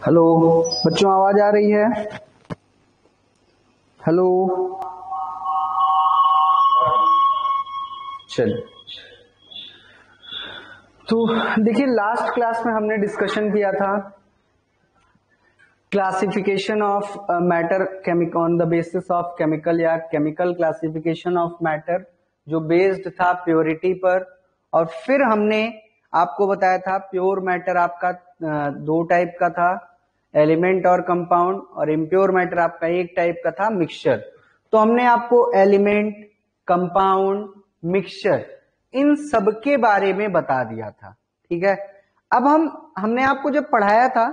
Hello बच्चों, आवाज आ रही है? हेलो, चलिए। तो देखिए, लास्ट क्लास में हमने डिस्कशन किया था क्लासिफिकेशन ऑफ मैटर केमिक on the basis of chemical या केमिकल क्लासिफिकेशन ऑफ मैटर, जो बेस्ड था प्योरिटी पर। और फिर हमने आपको बताया था प्योर मैटर आपका दो टाइप का था, एलिमेंट और कंपाउंड, और इम्प्योर मैटर आपका एक टाइप का था, मिक्सचर। तो हमने आपको एलिमेंट, कंपाउंड, मिक्सचर इन सबके बारे में बता दिया था, ठीक है। अब हमने आपको जब पढ़ाया था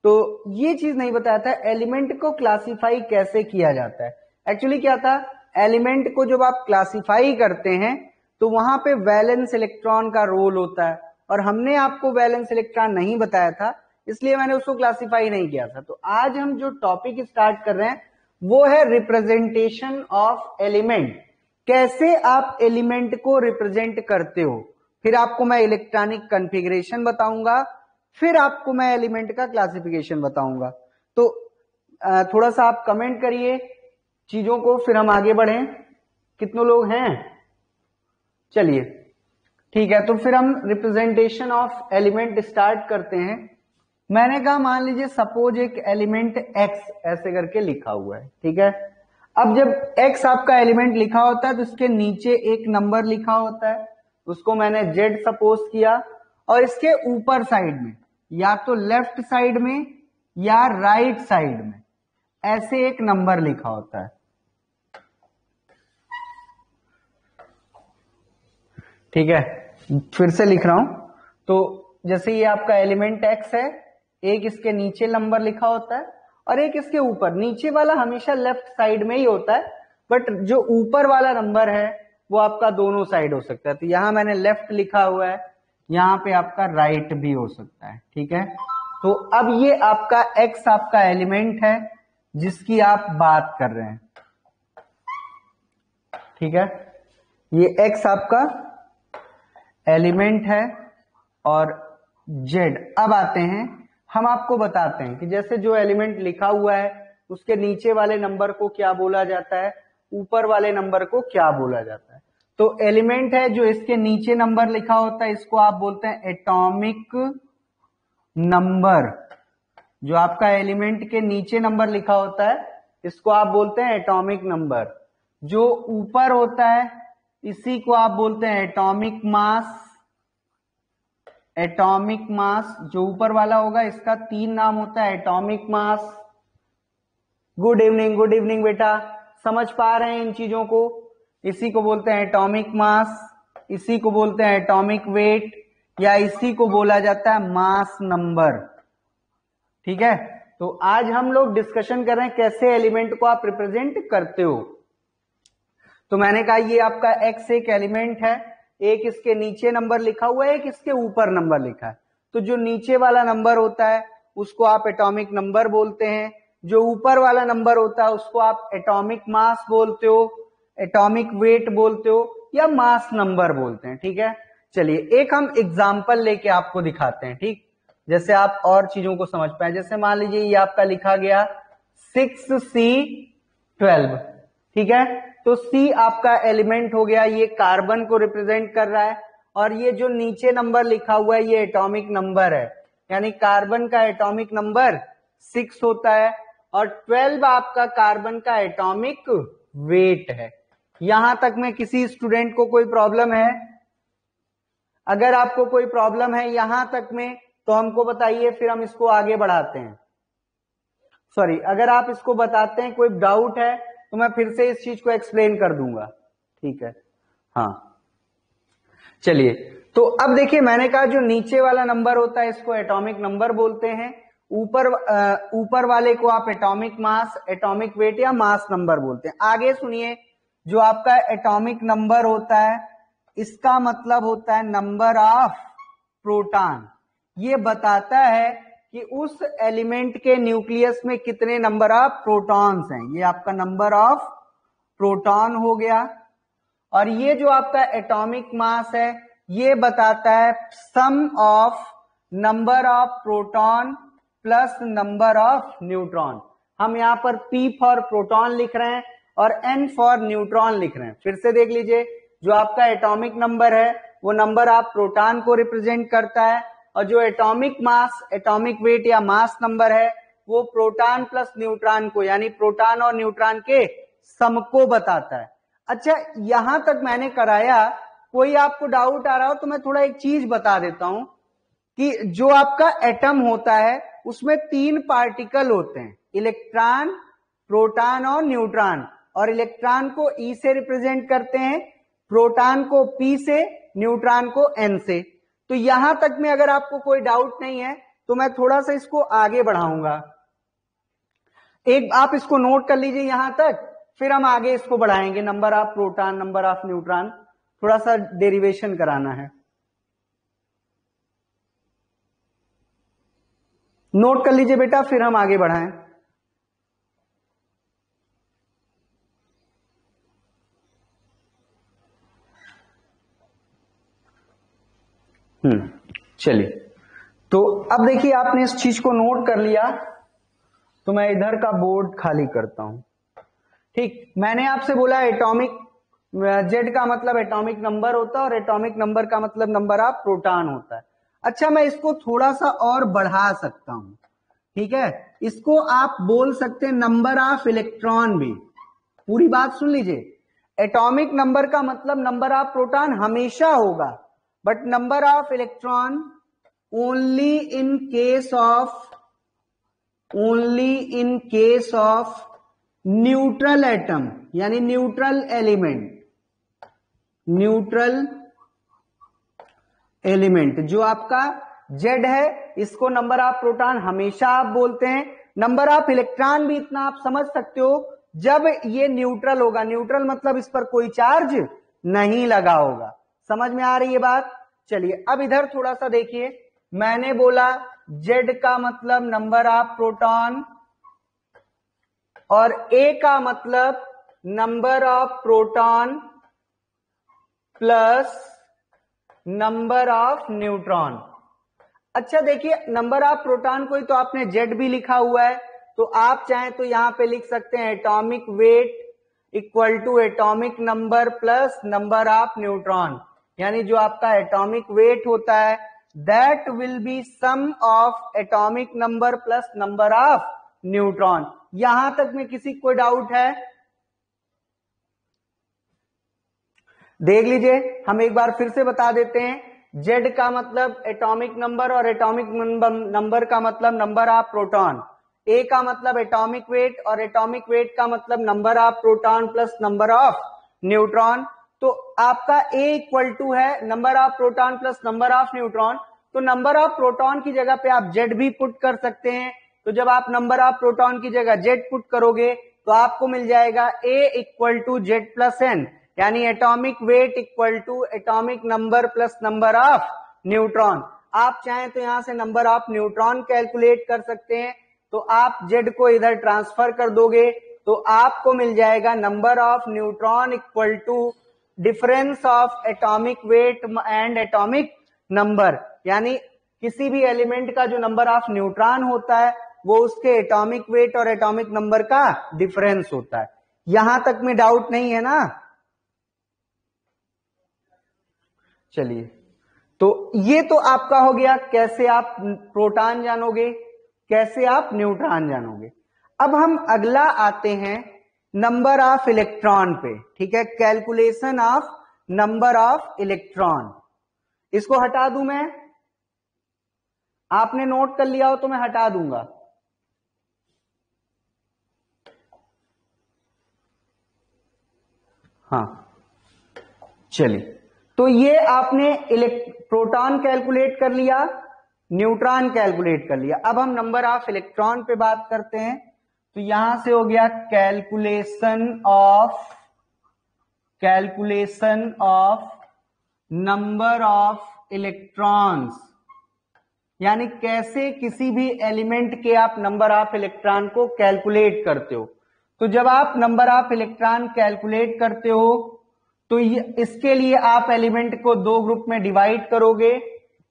तो ये चीज नहीं बताया था एलिमेंट को क्लासिफाई कैसे किया जाता है। एक्चुअली क्या था, एलिमेंट को जब आप क्लासिफाई करते हैं तो वहां पे वैलेंस इलेक्ट्रॉन का रोल होता है, और हमने आपको वैलेंस इलेक्ट्रॉन नहीं बताया था, इसलिए मैंने उसको क्लासिफाई नहीं किया था। तो आज हम जो टॉपिक स्टार्ट कर रहे हैं वो है रिप्रेजेंटेशन ऑफ एलिमेंट। कैसे आप एलिमेंट को रिप्रेजेंट करते हो, फिर आपको मैं इलेक्ट्रॉनिक कॉन्फ़िगरेशन बताऊंगा, फिर आपको मैं एलिमेंट का क्लासिफिकेशन बताऊंगा। तो थोड़ा सा आप कमेंट करिए चीजों को, फिर हम आगे बढ़ें। कितने लोग हैं? चलिए ठीक है, तो फिर हम रिप्रेजेंटेशन ऑफ एलिमेंट स्टार्ट करते हैं। मैंने कहा मान लीजिए सपोज एक एलिमेंट x ऐसे करके लिखा हुआ है, ठीक है। अब जब x आपका एलिमेंट लिखा होता है तो इसके नीचे एक नंबर लिखा होता है, उसको मैंने z सपोज किया, और इसके ऊपर साइड में या तो लेफ्ट साइड में या राइट साइड में ऐसे एक नंबर लिखा होता है, ठीक है। फिर से लिख रहा हूं। तो जैसे ये आपका एलिमेंट x है, एक इसके नीचे नंबर लिखा होता है और एक इसके ऊपर। नीचे वाला हमेशा लेफ्ट साइड में ही होता है, बट जो ऊपर वाला नंबर है वो आपका दोनों साइड हो सकता है। तो यहां मैंने लेफ्ट लिखा हुआ है, यहां पे आपका राइट भी हो सकता है, ठीक है। तो अब ये आपका x आपका एलिमेंट है जिसकी आप बात कर रहे हैं, ठीक है। ये x आपका एलिमेंट है और z। अब आते हैं, हम आपको बताते हैं कि जैसे जो एलिमेंट लिखा हुआ है उसके नीचे वाले नंबर को क्या बोला जाता है, ऊपर वाले नंबर को क्या बोला जाता है। तो एलिमेंट है जो इसके नीचे नंबर लिखा होता है, इसको आप बोलते हैं एटॉमिक नंबर। जो आपका एलिमेंट के नीचे नंबर लिखा होता है इसको आप बोलते हैं एटॉमिक नंबर। जो ऊपर होता है इसी को आप बोलते हैं एटॉमिक मास। एटॉमिक मास जो ऊपर वाला होगा इसका 3 नाम होता है, एटॉमिक मास। गुड इवनिंग बेटा, समझ पा रहे हैं इन चीजों को? इसी को बोलते हैं एटॉमिक मास, इसी को बोलते हैं एटॉमिक वेट, या इसी को बोला जाता है मास नंबर, ठीक है। तो आज हम लोग डिस्कशन कर रहे हैं कैसे एलिमेंट को आप रिप्रेजेंट करते हो। तो मैंने कहा ये आपका x एक एलिमेंट है, एक इसके नीचे नंबर लिखा हुआ है, एक इसके ऊपर नंबर लिखा है। तो जो नीचे वाला नंबर होता है उसको आप एटॉमिक नंबर बोलते हैं, जो ऊपर वाला नंबर होता है उसको आप एटॉमिक मास बोलते हो, एटॉमिक वेट बोलते हो, या मास नंबर बोलते हैं, ठीक है। चलिए एक हम एग्जाम्पल लेके आपको दिखाते हैं, ठीक, जैसे आप और चीजों को समझ पाए। जैसे मान लीजिए ये आपका लिखा गया 6C12, ठीक है। तो C आपका एलिमेंट हो गया, ये कार्बन को रिप्रेजेंट कर रहा है, और ये जो नीचे नंबर लिखा हुआ है ये एटॉमिक नंबर है, यानी कार्बन का एटॉमिक नंबर 6 होता है, और 12 आपका कार्बन का एटॉमिक वेट है। यहां तक में किसी स्टूडेंट को कोई प्रॉब्लम है? अगर आपको कोई प्रॉब्लम है यहां तक में तो हमको बताइए, फिर हम इसको आगे बढ़ाते हैं। सॉरी, अगर आप इसको बताते हैं, कोई डाउट है तो मैं फिर से इस चीज को एक्सप्लेन कर दूंगा, ठीक है। हाँ चलिए, तो अब देखिए मैंने कहा जो नीचे वाला नंबर होता है इसको एटॉमिक नंबर बोलते हैं, ऊपर वाले को आप एटॉमिक मास, एटॉमिक वेट या मास नंबर बोलते हैं। आगे सुनिए, जो आपका एटॉमिक नंबर होता है इसका मतलब होता है नंबर ऑफ प्रोटॉन। ये बताता है कि उस एलिमेंट के न्यूक्लियस में कितने नंबर ऑफ प्रोटॉन्स हैं, ये आपका नंबर ऑफ प्रोटॉन हो गया। और ये जो आपका एटॉमिक मास है ये बताता है sum of number of proton plus number of neutron. हम यहां पर P फॉर प्रोटॉन लिख रहे हैं और N फॉर न्यूट्रॉन लिख रहे हैं। फिर से देख लीजिए, जो आपका एटॉमिक नंबर है वो नंबर ऑफ प्रोटॉन को रिप्रेजेंट करता है, और जो एटॉमिक मास, एटॉमिक वेट या मास नंबर है वो प्रोटॉन प्लस न्यूट्रॉन को, यानी प्रोटॉन और न्यूट्रॉन के सम को बताता है। अच्छा, यहां तक मैंने कराया, कोई आपको डाउट आ रहा हो तो मैं थोड़ा एक चीज बता देता हूं कि जो आपका एटम होता है उसमें 3 पार्टिकल होते हैं, इलेक्ट्रॉन, प्रोटॉन और न्यूट्रॉन। और इलेक्ट्रॉन को E से रिप्रेजेंट करते हैं, प्रोटॉन को P से, न्यूट्रॉन को N से। तो यहां तक में अगर आपको कोई डाउट नहीं है तो मैं थोड़ा सा इसको आगे बढ़ाऊंगा। एक आप इसको नोट कर लीजिए यहां तक, फिर हम आगे इसको बढ़ाएंगे। Number of proton, number of neutron, थोड़ा सा डेरिवेशन कराना है। नोट कर लीजिए बेटा, फिर हम आगे बढ़ाएं। चलिए, तो अब देखिए आपने इस चीज को नोट कर लिया, तो मैं इधर का बोर्ड खाली करता हूं। ठीक, मैंने आपसे बोला एटॉमिक, जेड का मतलब एटॉमिक नंबर होता है और एटॉमिक नंबर का मतलब नंबर ऑफ प्रोटॉन होता है। अच्छा, मैं इसको थोड़ा सा और बढ़ा सकता हूं, ठीक है, इसको आप बोल सकते हैं नंबर ऑफ इलेक्ट्रॉन भी। पूरी बात सुन लीजिए, एटॉमिक नंबर का मतलब नंबर ऑफ प्रोटॉन हमेशा होगा, but number of electron only in case of neutral atom, यानी न्यूट्रल एलिमेंट जो आपका जेड है, इसको नंबर ऑफ प्रोटॉन हमेशा आप बोलते हैं। नंबर ऑफ इलेक्ट्रॉन भी इतना आप समझ सकते हो जब ये न्यूट्रल होगा। न्यूट्रल मतलब इस पर कोई चार्ज नहीं लगा होगा। समझ में आ रही है बात? चलिए, अब इधर थोड़ा सा देखिए, मैंने बोला जेड का मतलब नंबर ऑफ प्रोटॉन और ए का मतलब number of proton plus number of neutron. अच्छा देखिए, नंबर ऑफ प्रोटॉन को ही तो आपने जेड भी लिखा हुआ है, तो आप चाहें तो यहां पे लिख सकते हैं atomic weight equal to atomic number plus number of neutron. यानी जो आपका एटॉमिक वेट होता है that will be sum of atomic number plus number of neutron. यहां तक में किसी को कोई डाउट है? देख लीजिए, हम एक बार फिर से बता देते हैं, जेड का मतलब एटॉमिक नंबर और एटॉमिक नंबर का मतलब नंबर ऑफ प्रोटॉन, ए का मतलब एटॉमिक वेट और एटॉमिक वेट का मतलब number of proton plus number of neutron. तो आपका ए इक्वल टू है number of proton plus number of neutron, तो नंबर ऑफ प्रोटॉन की जगह पे आप जेड भी पुट कर सकते हैं। तो जब आप नंबर ऑफ प्रोटॉन की जगह जेड पुट करोगे तो आपको मिल जाएगा A equal to Z plus N, यानी atomic weight equal to atomic number plus number of neutron. आप चाहें तो यहां से नंबर ऑफ न्यूट्रॉन कैलकुलेट कर सकते हैं, तो आप जेड को इधर ट्रांसफर कर दोगे तो आपको मिल जाएगा number of neutron equal to difference of atomic weight and atomic number. यानी किसी भी एलिमेंट का जो नंबर ऑफ न्यूट्रॉन होता है वो उसके एटॉमिक वेट और एटॉमिक नंबर का डिफरेंस होता है। यहां तक में डाउट नहीं है ना? चलिए, तो ये तो आपका हो गया कैसे आप प्रोटॉन जानोगे, कैसे आप न्यूट्रॉन जानोगे। अब हम अगला आते हैं नंबर ऑफ इलेक्ट्रॉन पे, ठीक है, calculation of number of electron. इसको हटा दूं मैं? आपने नोट कर लिया हो तो मैं हटा दूंगा। हाँ, चलिए, तो ये आपने प्रोटॉन कैलकुलेट कर लिया, न्यूट्रॉन कैलकुलेट कर लिया। अब हम नंबर ऑफ इलेक्ट्रॉन पे बात करते हैं। तो यहां से हो गया calculation of number of electrons, यानी कैसे किसी भी एलिमेंट के आप नंबर ऑफ इलेक्ट्रॉन को कैलकुलेट करते हो। तो जब आप नंबर ऑफ इलेक्ट्रॉन कैलकुलेट करते हो तो इसके लिए आप एलिमेंट को दो ग्रुप में डिवाइड करोगे।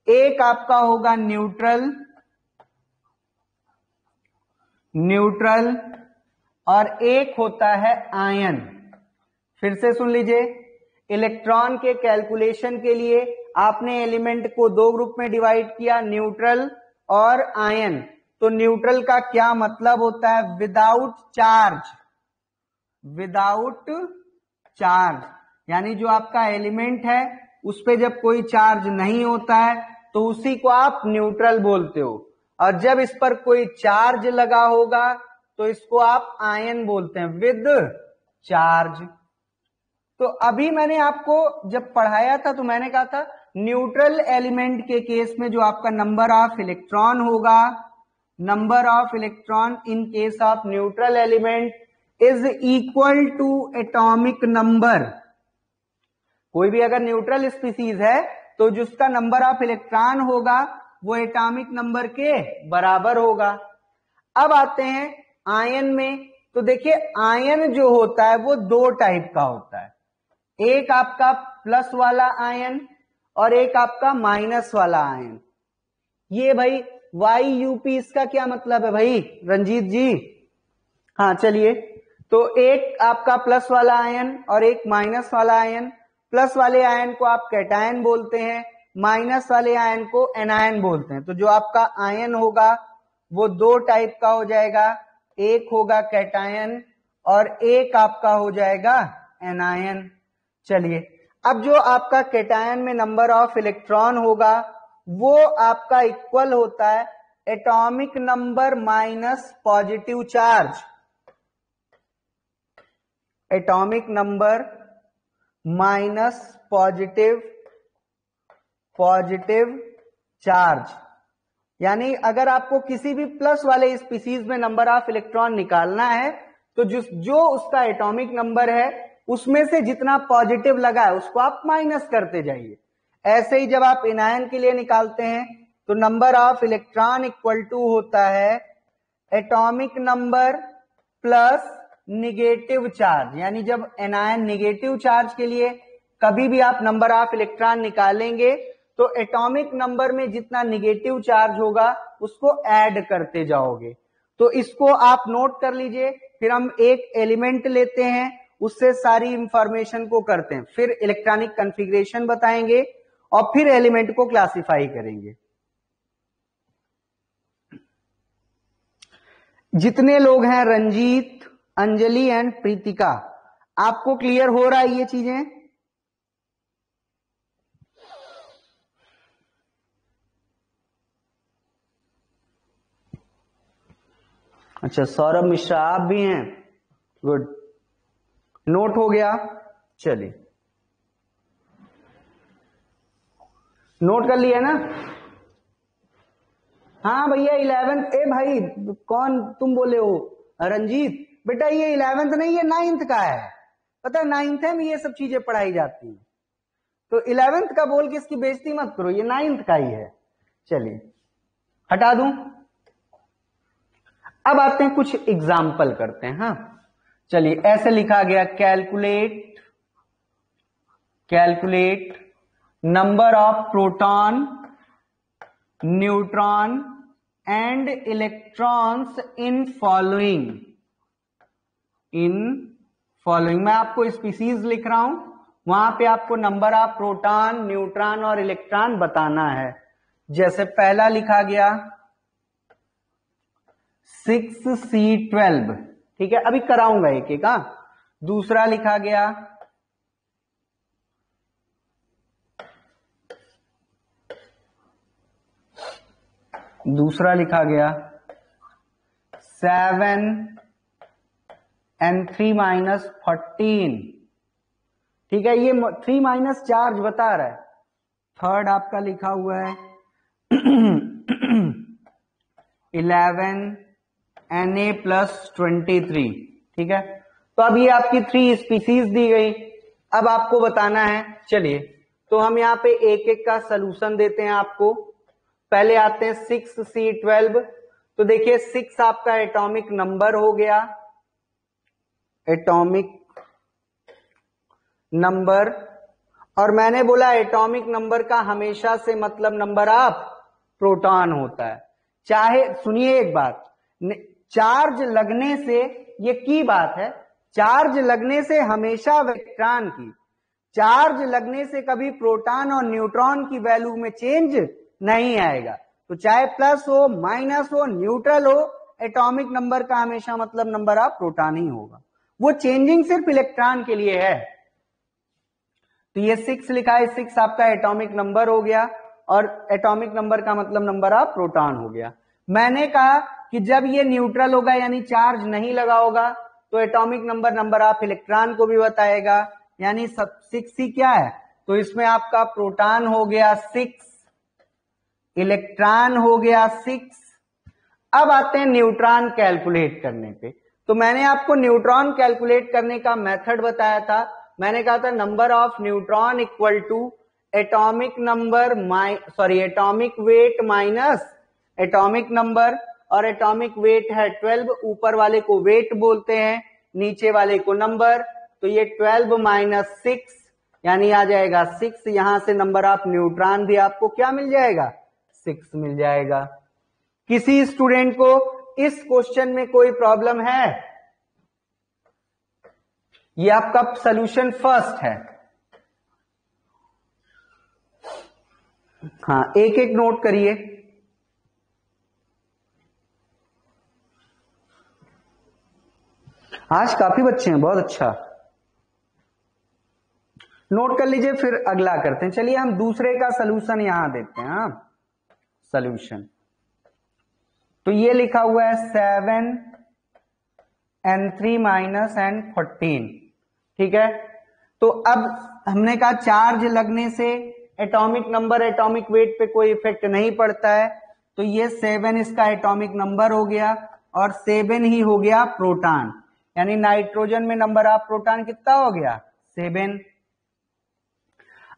एक आपका होगा न्यूट्रल न्यूट्रल, और एक होता है आयन। फिर से सुन लीजिए, इलेक्ट्रॉन के कैलकुलेशन के लिए आपने एलिमेंट को दो ग्रुप में डिवाइड किया, न्यूट्रल और आयन। तो न्यूट्रल का क्या मतलब होता है? विदाउट चार्ज, विदाउट चार्ज, यानी जो आपका एलिमेंट है उस पे जब कोई चार्ज नहीं होता है तो उसी को आप न्यूट्रल बोलते हो, और जब इस पर कोई चार्ज लगा होगा तो इसको आप आयन बोलते हैं, विद चार्ज। तो अभी मैंने आपको जब पढ़ाया था तो मैंने कहा था न्यूट्रल एलिमेंट के केस में जो आपका नंबर ऑफ इलेक्ट्रॉन होगा, number of electron in case of neutral element is equal to atomic number. कोई भी अगर न्यूट्रल स्पीसीज है तो जिसका नंबर ऑफ इलेक्ट्रॉन होगा वो एटॉमिक नंबर के बराबर होगा। अब आते हैं आयन में, तो देखिए आयन जो होता है वो दो टाइप का होता है, एक आपका प्लस वाला आयन और एक आपका माइनस वाला आयन। ये भाई YUP इसका क्या मतलब है भाई रंजीत जी? हाँ चलिए, तो एक आपका प्लस वाला आयन और एक माइनस वाला आयन। प्लस वाले आयन को आप कैटायन बोलते हैं, माइनस वाले आयन को एनायन बोलते हैं। तो जो आपका आयन होगा वो दो टाइप का हो जाएगा, एक होगा कैटायन और एक आपका हो जाएगा एनायन। चलिए, अब जो आपका कैटायन में नंबर ऑफ इलेक्ट्रॉन होगा वो आपका इक्वल होता है atomic number minus positive charge, atomic number minus positive charge. यानी अगर आपको किसी भी प्लस वाले स्पीसीज में नंबर ऑफ इलेक्ट्रॉन निकालना है तो जो उसका एटॉमिक नंबर है उसमें से जितना पॉजिटिव लगा है उसको आप माइनस करते जाइए। ऐसे ही जब आप एनायन के लिए निकालते हैं तो number of electron equal to होता है atomic number plus negative charge. यानी जब एनायन निगेटिव चार्ज के लिए कभी भी आप नंबर ऑफ इलेक्ट्रॉन निकालेंगे तो एटॉमिक नंबर में जितना निगेटिव चार्ज होगा उसको ऐड करते जाओगे। तो इसको आप नोट कर लीजिए। फिर हम एक एलिमेंट लेते हैं, उससे सारी इंफॉर्मेशन को करते हैं, फिर इलेक्ट्रॉनिक कॉन्फ़िगरेशन बताएंगे और फिर एलिमेंट को क्लासिफाई करेंगे। जितने लोग हैं रंजीत, अंजलि एंड प्रीतिका, आपको क्लियर हो रहा है ये चीजें? अच्छा, सौरभ मिश्रा आप भी हैं, गुड, नोट हो गया। चलिए, नोट कर लिया ना? हाँ भैया 11th, ए भाई कौन तुम बोले हो? रंजीत बेटा ये 11th नहीं, ये 9th का है। पता है 9th में ये सब चीजें पढ़ाई जाती हैं, तो 11th का बोल के इसकी बेइज्जती मत करो, ये 9th का ही है। चलिए हटा दूं। अब आते हैं कुछ एग्जाम्पल करते हैं। हाँ चलिए, ऐसे लिखा गया calculate number of proton, neutron and electrons in following. मैं आपको स्पीसीज लिख रहा हूं, वहां पे आपको नंबर ऑफ प्रोटॉन, न्यूट्रॉन और इलेक्ट्रॉन बताना है। जैसे पहला लिखा गया 6C12, ठीक है, अभी कराऊंगा एक एक। दूसरा लिखा गया 7N3-14, ठीक है, ये 3 माइनस चार्ज बता रहा है। थर्ड आपका लिखा हुआ है 11Na+23, ठीक है। तो अब ये आपकी 3 स्पीसीज दी गई, अब आपको बताना है। चलिए, तो हम यहाँ पे एक एक का सलूशन देते हैं आपको। पहले आते हैं 6C12, तो देखिए 6 आपका एटॉमिक नंबर हो गया, एटॉमिक नंबर, और मैंने बोला एटॉमिक नंबर का हमेशा से मतलब नंबर ऑफ प्रोटॉन होता है। चाहे सुनिए एक बात, चार्ज लगने से, ये की बात है, चार्ज लगने से हमेशा इलेक्ट्रॉन की, चार्ज लगने से कभी प्रोटॉन और न्यूट्रॉन की वैल्यू में चेंज नहीं आएगा। तो चाहे प्लस हो, माइनस हो, न्यूट्रल हो, एटॉमिक नंबर का हमेशा मतलब नंबर ऑफ प्रोटॉन ही होगा। वो चेंजिंग सिर्फ इलेक्ट्रॉन के लिए है। तो ये 6 लिखा है, 6 आपका एटॉमिक नंबर हो गया, और एटॉमिक नंबर का मतलब नंबर ऑफ प्रोटॉन हो गया। मैंने कहा कि जब ये न्यूट्रल होगा यानी चार्ज नहीं लगा होगा तो एटॉमिक नंबर ऑफ इलेक्ट्रॉन को भी बताएगा, यानी 6 ही क्या है, तो इसमें आपका प्रोटॉन हो गया 6, इलेक्ट्रॉन हो गया 6। अब आते हैं न्यूट्रॉन कैलकुलेट करने पे। तो मैंने आपको न्यूट्रॉन कैलकुलेट करने का मेथड बताया था। मैंने कहा था number of neutron equal to atomic number atomic weight minus atomic number, और एटॉमिक वेट है 12, ऊपर वाले को वेट बोलते हैं, नीचे वाले को नंबर। तो ये 12 माइनस 6 यानी आ जाएगा 6। यहां से नंबर ऑफ न्यूट्रॉन भी आपको क्या मिल जाएगा, 6 मिल जाएगा। किसी स्टूडेंट को इस क्वेश्चन में कोई प्रॉब्लम है? ये आपका सॉल्यूशन फर्स्ट है। हाँ, एक एक नोट करिए। आज काफी बच्चे हैं, बहुत अच्छा, नोट कर लीजिए, फिर अगला करते हैं। चलिए हम दूसरे का सॉल्यूशन यहां देते हैं। हाँ, सॉल्यूशन तो ये लिखा हुआ है 7n3 माइनस n14, ठीक है। तो अब हमने कहा चार्ज लगने से एटॉमिक नंबर एटॉमिक वेट पे कोई इफेक्ट नहीं पड़ता है, तो ये 7 इसका एटॉमिक नंबर हो गया, और 7 ही हो गया प्रोटॉन, यानी नाइट्रोजन में नंबर ऑफ प्रोटॉन कितना हो गया, 7।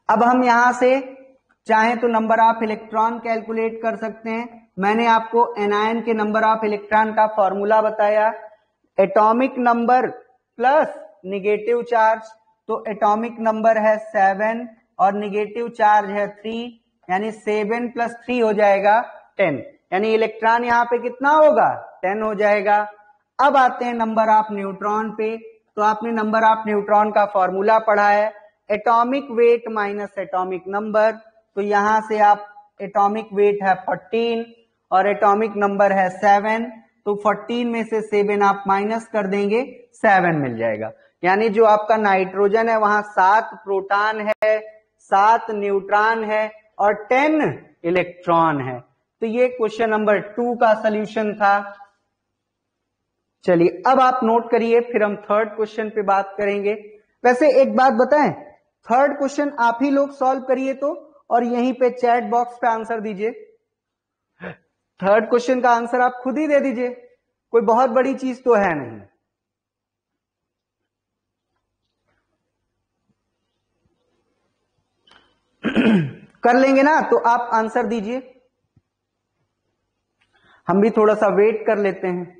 अब हम यहां से चाहे तो नंबर ऑफ इलेक्ट्रॉन कैलकुलेट कर सकते हैं। मैंने आपको एनायन के नंबर ऑफ इलेक्ट्रॉन का फॉर्मूला बताया, atomic number plus negative charge. तो एटॉमिक नंबर है 7 और निगेटिव चार्ज है 3, यानी 7 + 3 हो जाएगा 10, यानी इलेक्ट्रॉन यहां पे कितना होगा, 10 हो जाएगा। अब आते हैं नंबर ऑफ न्यूट्रॉन पे। तो आपने नंबर ऑफ न्यूट्रॉन का फॉर्मूला पढ़ा है, atomic weight minus atomic number. तो यहां से आप एटॉमिक वेट है 14 और एटॉमिक नंबर है 7, तो 14 में से 7 आप माइनस कर देंगे, 7 मिल जाएगा। यानी जो आपका नाइट्रोजन है वहां 7 प्रोटॉन है, 7 न्यूट्रॉन है और 10 इलेक्ट्रॉन है। तो ये क्वेश्चन नंबर 2 का सॉल्यूशन था। चलिए अब आप नोट करिए, फिर हम थर्ड क्वेश्चन पे बात करेंगे। वैसे एक बात बताएं, थर्ड क्वेश्चन आप ही लोग सॉल्व करिए तो, और यहीं पे चैट बॉक्स पे आंसर दीजिए। थर्ड क्वेश्चन का आंसर आप खुद ही दे दीजिए, कोई बहुत बड़ी चीज तो है नहीं। कर लेंगे ना, तो आप आंसर दीजिए, हम भी थोड़ा सा वेट कर लेते हैं।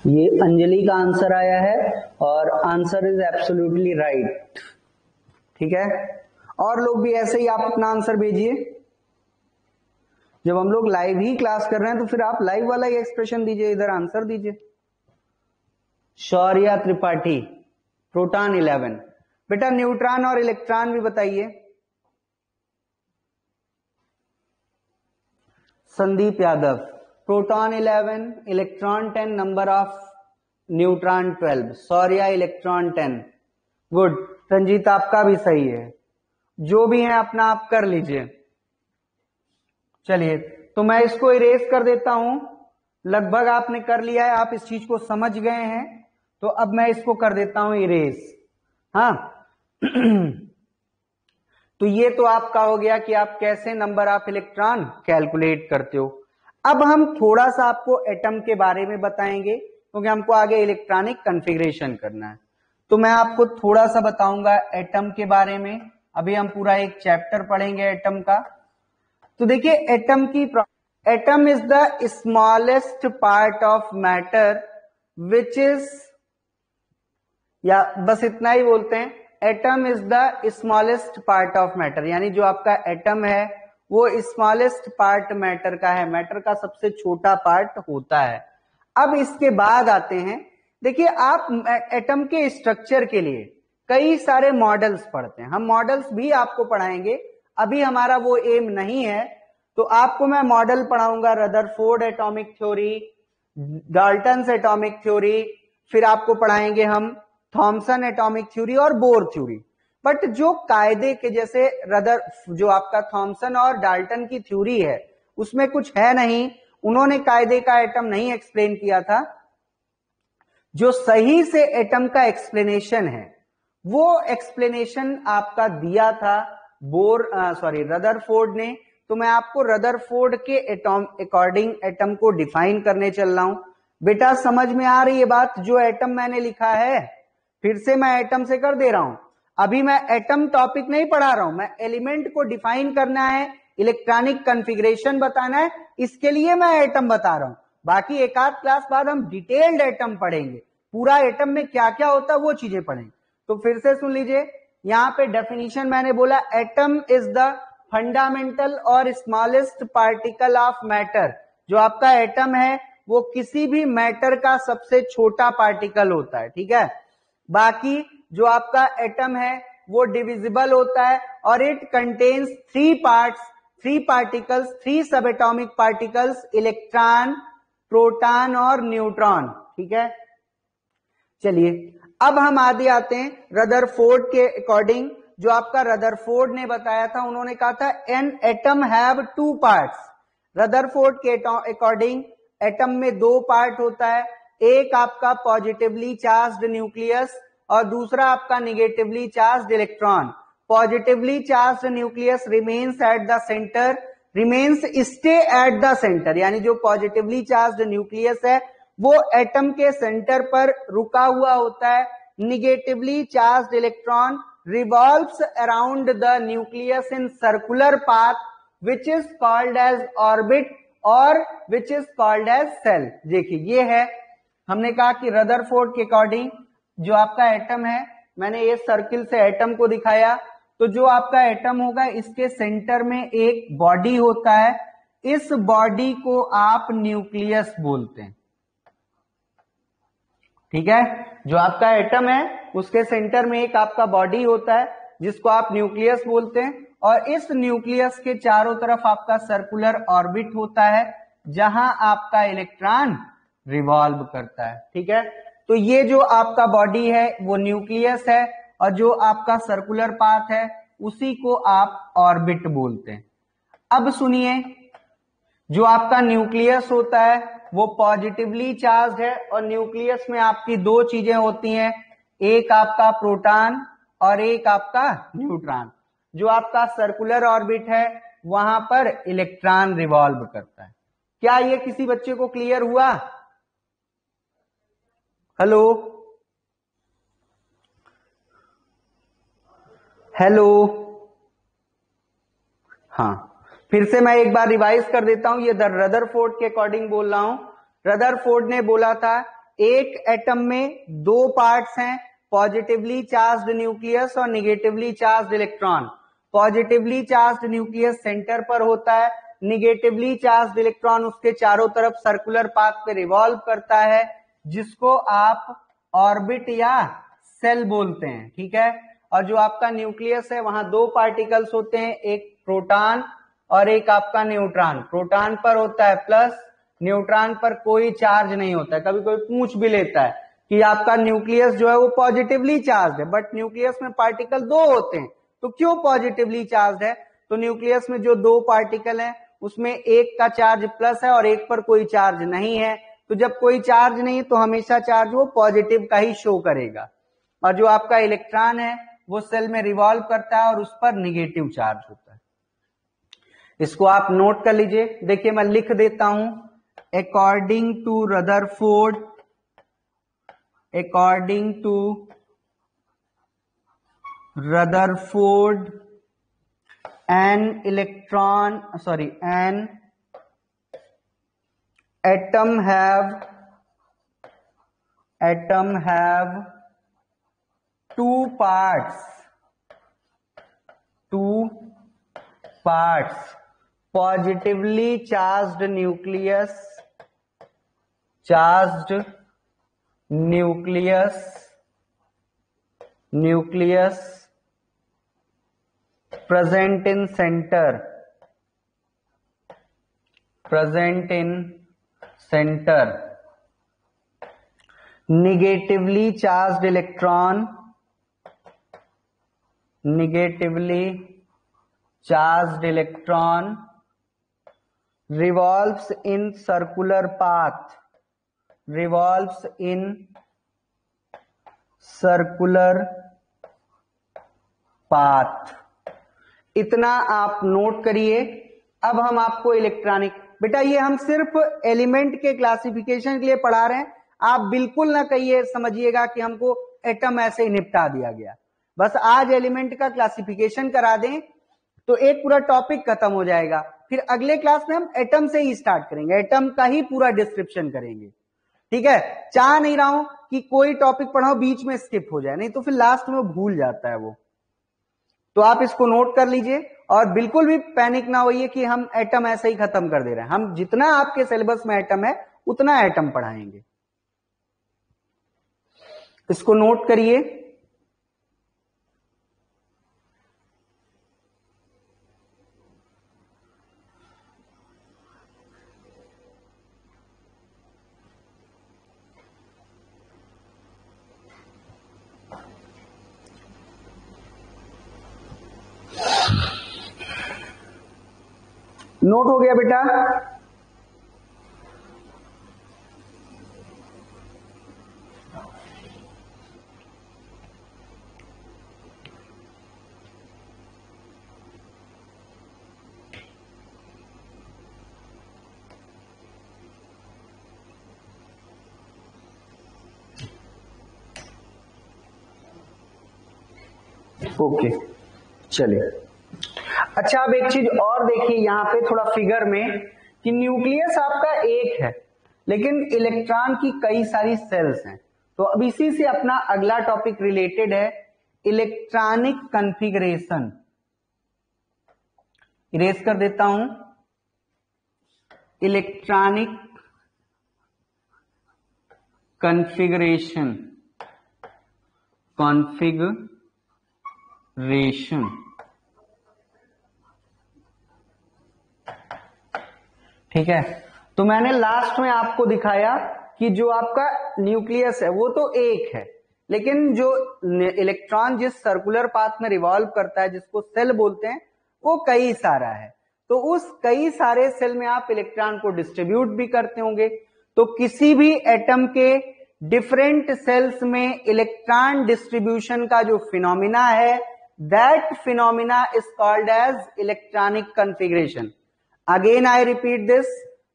ये अंजलि का आंसर आया है और आंसर इज एब्सोल्युटली राइट, ठीक है। और लोग भी ऐसे ही आप अपना आंसर भेजिए। जब हम लोग लाइव ही क्लास कर रहे हैं तो फिर आप लाइव वाला ही एक्सप्रेशन दीजिए, इधर आंसर दीजिए। शौर्या त्रिपाठी, प्रोटॉन 11। बेटा न्यूट्रॉन और इलेक्ट्रॉन भी बताइए। Sandeep Yadav, proton 11, electron 10, number of neutron 12। Shaurya electron 10, good. Ranjeet आपका भी सही है, जो भी है अपना आप कर लीजिए। चलिए तो मैं इसको इरेज कर देता हूं, लगभग आपने कर लिया है, आप इस चीज को समझ गए हैं, तो अब मैं इसको कर देता हूं इरेज। हाँ तो ये तो आपका हो गया कि आप कैसे नंबर ऑफ इलेक्ट्रॉन कैलकुलेट करते हो। अब हम थोड़ा सा आपको एटम के बारे में बताएंगे, क्योंकि हमको आगे इलेक्ट्रॉनिक कॉन्फ़िगरेशन करना है। तो मैं आपको थोड़ा सा बताऊंगा एटम के बारे में। अभी हम पूरा एक चैप्टर पढ़ेंगे एटम का। तो देखिए atom is the smallest part of matter which is, या बस इतना ही बोलते हैं, atom is the smallest part of matter, यानी जो आपका एटम है वो स्मॉलेस्ट पार्ट मैटर का है, मैटर का सबसे छोटा पार्ट होता है। अब इसके बाद आते हैं, देखिए आप एटम के स्ट्रक्चर के लिए कई सारे मॉडल्स पढ़ते हैं, हम मॉडल्स भी आपको पढ़ाएंगे, अभी हमारा वो एम नहीं है। तो आपको मैं मॉडल पढ़ाऊंगा, Rutherford atomic theory, Dalton's atomic theory, फिर आपको पढ़ाएंगे हम थॉमसन एटॉमिक थ्योरी और बोर थ्योरी। बट जो कायदे के, जैसे जो आपका थॉमसन और डाल्टन की थ्योरी है उसमें कुछ है नहीं, उन्होंने कायदे का एटम नहीं एक्सप्लेन किया था। जो सही से एटम का एक्सप्लेनेशन है वो एक्सप्लेनेशन आपका दिया था रदरफोर्ड ने। तो मैं आपको रदरफोर्ड के अकॉर्डिंग एटम को डिफाइन करने चल रहा हूं। बेटा समझ में आ रही है बात? जो एटम मैंने लिखा है फिर से मैं एटम से कर दे रहा हूं। अभी मैं एटम टॉपिक नहीं पढ़ा रहा हूं, मैं एलिमेंट को डिफाइन करना है, इलेक्ट्रॉनिक कॉन्फ़िगरेशन बताना है, इसके लिए मैं एटम बता रहा हूं। बाकी एक आध क्लास बाद हम डिटेल्ड एटम पढ़ेंगे, पूरा एटम में क्या क्या होता है वो चीजें पढ़ेंगे। तो फिर से सुन लीजिए, यहां पे डेफिनेशन मैंने बोला, एटम इज द फंडामेंटल और स्मॉलेस्ट पार्टिकल ऑफ मैटर। जो आपका एटम है वो किसी भी मैटर का सबसे छोटा पार्टिकल होता है, ठीक है। बाकी जो आपका एटम है वो डिविजिबल होता है और इट कंटेन्स 3 पार्ट्स, 3 पार्टिकल्स, 3 सब एटॉमिक पार्टिकल्स, इलेक्ट्रॉन, प्रोटॉन और न्यूट्रॉन, ठीक है। चलिए अब हम आगे आते हैं रदरफोर्ड के अकॉर्डिंग। जो आपका रदरफोर्ड ने बताया था, उन्होंने कहा था an atom have 2 parts. Rutherford के अकॉर्डिंग एटम में 2 पार्ट होता है, एक आपका पॉजिटिवली चार्ज्ड न्यूक्लियस और दूसरा आपका negatively charged electron. Positively charged nucleus remains at the centre, remains stay at the centre, यानी जो पॉजिटिवली चार्ज्ड न्यूक्लियस है वो एटम के सेंटर पर रुका हुआ होता है। Negatively charged electron revolves around the nucleus in circular path which is called as orbit और which is called as cell। देखिए ये है, हमने कहा कि रदरफोर्ड के अकॉर्डिंग जो आपका एटम है, मैंने ये सर्किल से एटम को दिखाया, तो जो आपका एटम होगा इसके सेंटर में एक बॉडी होता है, इस बॉडी को आप न्यूक्लियस बोलते हैं, ठीक है। जो आपका एटम है उसके सेंटर में एक आपका बॉडी होता है जिसको आप न्यूक्लियस बोलते हैं, और इस न्यूक्लियस के चारों तरफ आपका सर्कुलर ऑर्बिट होता है जहां आपका इलेक्ट्रॉन रिवॉल्व करता है, ठीक है। तो ये जो आपका बॉडी है वो न्यूक्लियस है और जो आपका सर्कुलर पाथ है उसी को आप ऑर्बिट बोलते हैं। अब सुनिए, जो आपका न्यूक्लियस होता है वो पॉजिटिवली चार्ज है और न्यूक्लियस में आपकी 2 चीजें होती हैं, एक आपका प्रोटॉन और एक आपका न्यूट्रॉन। जो आपका सर्कुलर ऑर्बिट है वहां पर इलेक्ट्रॉन रिवॉल्व करता है। क्या ये किसी बच्चे को क्लियर हुआ? हेलो हेलो, हाँ फिर से मैं एक बार रिवाइज कर देता हूं, ये रदरफोर्ड के अकॉर्डिंग बोल रहा हूं। रदरफोर्ड ने बोला था एक एटम में 2 पार्ट्स हैं, पॉजिटिवली चार्ज्ड न्यूक्लियस और negatively charged electron. Positively charged nucleus centre पर होता है, निगेटिवली चार्ज्ड इलेक्ट्रॉन उसके चारों तरफ सर्कुलर पाथ पे रिवॉल्व करता है, जिसको आप ऑर्बिट या सेल बोलते हैं, ठीक है। और जो आपका न्यूक्लियस है वहां 2 पार्टिकल्स होते हैं, एक प्रोटॉन और एक आपका न्यूट्रॉन। प्रोटॉन पर होता है प्लस, न्यूट्रॉन पर कोई चार्ज नहीं होता है। कभी कोई पूछ भी लेता है कि आपका न्यूक्लियस जो है वो पॉजिटिवली चार्ज है, बट न्यूक्लियस में पार्टिकल 2 होते हैं, तो क्यों पॉजिटिवली चार्ज है? तो न्यूक्लियस में जो 2 पार्टिकल हैं उसमें एक का चार्ज प्लस है और एक पर कोई चार्ज नहीं है, तो जब कोई चार्ज नहीं तो हमेशा चार्ज वो पॉजिटिव का ही शो करेगा। और जो आपका इलेक्ट्रॉन है वो सेल में रिवॉल्व करता है और उस पर निगेटिव चार्ज होता है। इसको आप नोट कर लीजिए। देखिए मैं लिख देता हूं, according to Rutherford, according to Rutherford, an atom have two parts, positively charged nucleus, present in center, negatively charged electron, revolves in circular path, इतना आप नोट करिए। अब हम आपको इलेक्ट्रॉनिक, बेटा ये हम सिर्फ एलिमेंट के क्लासिफिकेशन के लिए पढ़ा रहे हैं, आप बिल्कुल ना कहिए समझिएगा कि हमको एटम ऐसे ही निपटा दिया गया। बस आज एलिमेंट का क्लासिफिकेशन करा दें तो एक पूरा टॉपिक खत्म हो जाएगा। फिर अगले क्लास में हम एटम से ही स्टार्ट करेंगे, एटम का ही पूरा डिस्क्रिप्शन करेंगे, ठीक है। चाह नहीं रहा हूं कि कोई टॉपिक पढ़ाओ बीच में स्किप हो जाए, नहीं तो फिर लास्ट में भूल जाता है वो। तो आप इसको नोट कर लीजिए और बिल्कुल भी पैनिक ना होइए कि हम एटम ऐसे ही खत्म कर दे रहे हैं। हम जितना आपके सिलेबस में एटम है उतना एटम पढ़ाएंगे, इसको नोट करिए। नोट हो गया बेटा? ओके, चलिए। अच्छा, अब एक चीज और देखिए यहां पे थोड़ा फिगर में कि न्यूक्लियस आपका एक है लेकिन इलेक्ट्रॉन की कई सारी सेल्स हैं। तो अब इसी से अपना अगला टॉपिक रिलेटेड है, इलेक्ट्रॉनिक कॉन्फ़िगरेशन। इरेज कर देता हूं, इलेक्ट्रॉनिक कॉन्फ़िगरेशन, ठीक है। तो मैंने लास्ट में आपको दिखाया कि जो आपका न्यूक्लियस है वो तो एक है, लेकिन जो इलेक्ट्रॉन जिस सर्कुलर पाथ में रिवॉल्व करता है, जिसको सेल बोलते हैं, वो कई सारा है। तो उस कई सारे सेल में आप इलेक्ट्रॉन को डिस्ट्रीब्यूट भी करते होंगे। तो किसी भी एटम के डिफरेंट सेल्स में इलेक्ट्रॉन डिस्ट्रीब्यूशन का जो फिनोमिना है, that phenomena is called as electronic configuration. Again I repeat this,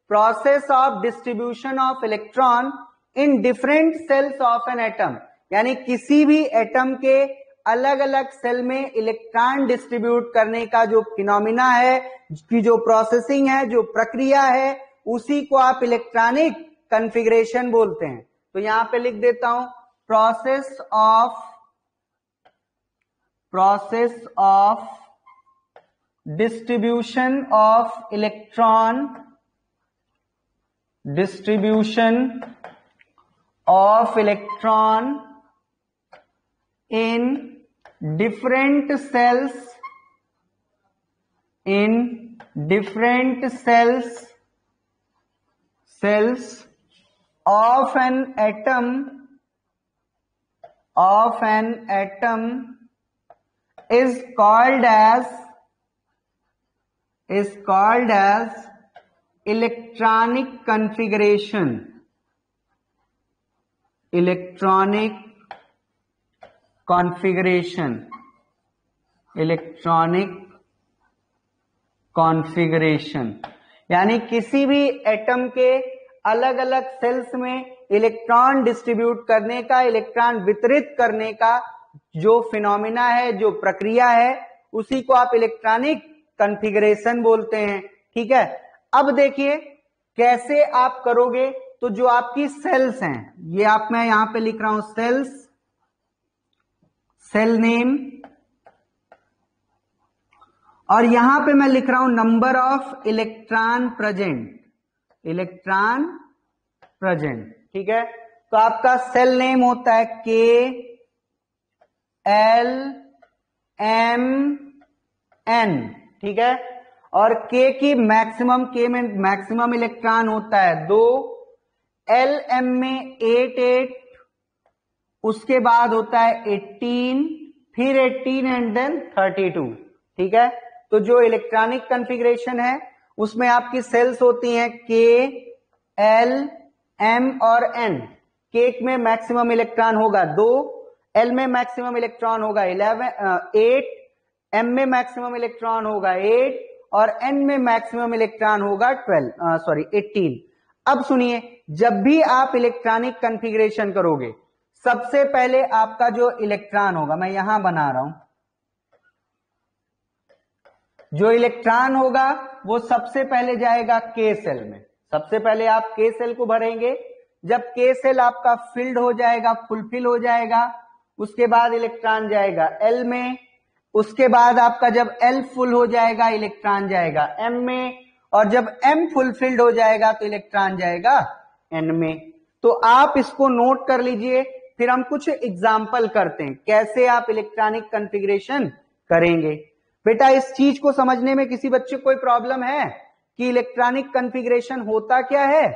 process of distribution of electron in different cells of an atom, यानी किसी भी एटम के अलग अलग सेल में इलेक्ट्रॉन डिस्ट्रीब्यूट करने का जो फिनोमिना है, की जो प्रोसेसिंग है, जो प्रक्रिया है, उसी को आप इलेक्ट्रॉनिक कॉन्फ़िगरेशन बोलते हैं। तो यहां पे लिख देता हूं, process of distribution of electron in different cells of an atom is called as electronic configuration. यानी किसी भी एटम के अलग अलग सेल्स में इलेक्ट्रॉन डिस्ट्रीब्यूट करने का, इलेक्ट्रॉन वितरित करने का जो फिनोमिना है, जो प्रक्रिया है, उसी को आप इलेक्ट्रॉनिक कॉन्फ़िगरेशन बोलते हैं। ठीक है, अब देखिए कैसे आप करोगे। तो जो आपकी सेल्स हैं, ये आप, मैं यहां पे लिख रहा हूं सेल्स, सेल नेम, और यहां पे मैं लिख रहा हूं number of electron present, electron present. ठीक है, तो आपका सेल नेम होता है के एल एम एन। ठीक है, और के की मैक्सिमम, के में मैक्सिमम इलेक्ट्रॉन होता है 2, एल एम में 8, उसके बाद होता है 18, फिर 18 एंड देन 32। ठीक है, तो जो इलेक्ट्रॉनिक कॉन्फ़िगरेशन है उसमें आपकी सेल्स होती हैं के एल एम और एन। के में मैक्सिमम इलेक्ट्रॉन होगा 2, एल में मैक्सिमम इलेक्ट्रॉन होगा 8, एम में मैक्सिमम इलेक्ट्रॉन होगा 8 और एन में मैक्सिमम इलेक्ट्रॉन होगा 18। अब सुनिए, जब भी आप इलेक्ट्रॉनिक कॉन्फ़िगरेशन करोगे, सबसे पहले आपका जो इलेक्ट्रॉन होगा, मैं यहां बना रहा हूं, जो इलेक्ट्रॉन होगा वो सबसे पहले जाएगा के सेल में। सबसे पहले आप के सेल को भरेंगे। जब के सेल आपका फिल्ड हो जाएगा, फुलफिल हो जाएगा, उसके बाद इलेक्ट्रॉन जाएगा एल में। उसके बाद आपका जब एल फुल हो जाएगा, इलेक्ट्रॉन जाएगा एम में, और जब एम फुलफिल्ड हो जाएगा तो इलेक्ट्रॉन जाएगा एन में। तो आप इसको नोट कर लीजिए, फिर हम कुछ एग्जाम्पल करते हैं कैसे आप इलेक्ट्रॉनिक कॉन्फ़िगरेशन करेंगे। बेटा इस चीज को समझने में किसी बच्चे को कोई प्रॉब्लम है कि इलेक्ट्रॉनिक कॉन्फ़िगरेशन होता क्या है?